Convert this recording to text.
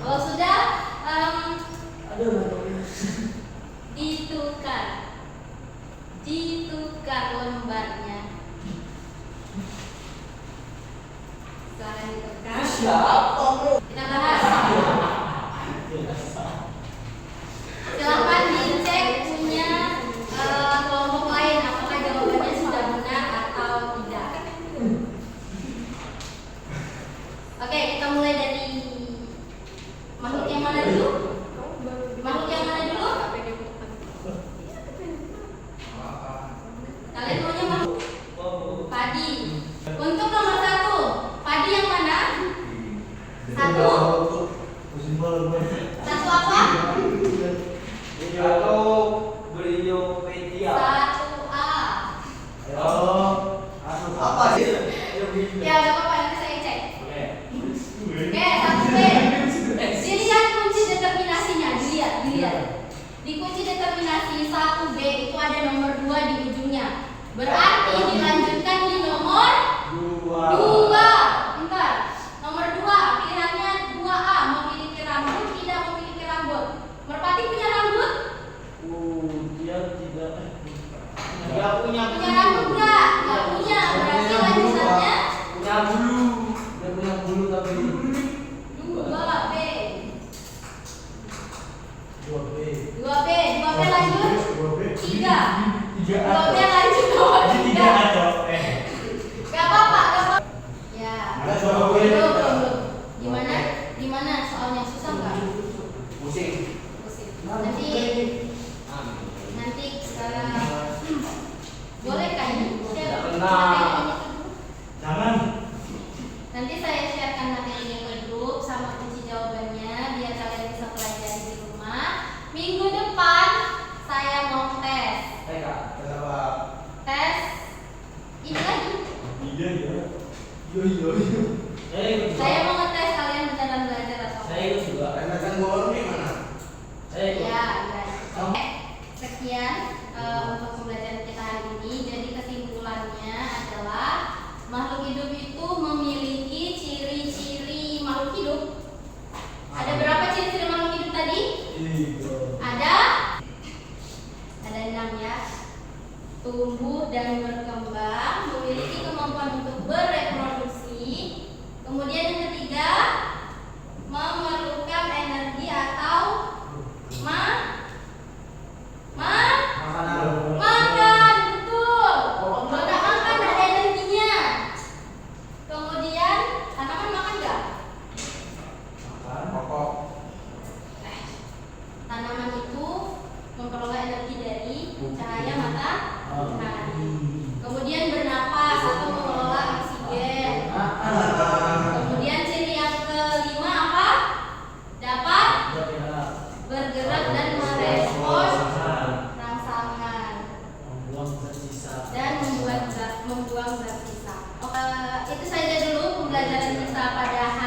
Kalau sudah ditukar lembarnya. Silahkan ditukar. Kita bahas. Silahkan dicek punya kelompok lain apakah jawabannya sudah benar atau tidak. Oke, kita mulai dari makhluk yang mana dulu? Makhluk yang mana dulu? Kalian maunya makhluk? Padi. Untuk nomor 1, padi yang mana? 1. Satu apa? 1A. Ya, gak apa-apa, nanti saya cek. Oke, 1B. Dilihat kunci determinasinya, dilihat. Di kunci determinasi 1B itu ada nomor 2 di ujungnya. Berarti dilanjutkan di nomor 2. Bentar. Nomor 2, pilihannya 2A, memiliki rambut, tidak memiliki rambut. Merpati punya rambut? Dia punya Rambut enggak? Enggak punya. Berarti lanjutannya punya bulu. Dia punya bulu tapi 2B. 2B 2B lanjut 3. 2B A lanjut nomor 3. tiga A Gak apa-apa, gak apa-apa. Ya. Belum. Gimana soalnya susah nggak? pusing. Pusing. Nanti boleh kan? Tidak pernah. Jangan. Nanti saya sharekan materinya ke grup sama kunci jawabannya biar kalian bisa pelajari di rumah. Minggu depan saya mau tes. Kak, Tes ini lagi. Iya. Saya mau ngetes kalian beneran belajar atau saya ikut juga. Saya ikut. Ya. Oke. Sekian untuk pembelajaran kita hari ini. Jadi kesimpulannya adalah makhluk hidup itu memiliki ciri-ciri makhluk hidup. Ada berapa ciri-ciri makhluk hidup tadi? Ada 6 ya. Tumbuh dan berkembang, memiliki kemampuan untuk bereproduksi. Kemudian yang ketiga, memerlukan energi atau makan, betul. Kalau nggak makan ada energinya. Kemudian tanaman makan nggak? Tanaman itu memperoleh energi dari cahaya matahari. Kemudian bernapas atau mengelola oksigen. Kemudian ciri yang kelima apa? Dapat bergerak dan merespons rangsangan dan membuang zat sisa. Itu saja dulu pembelajaran kita pada hari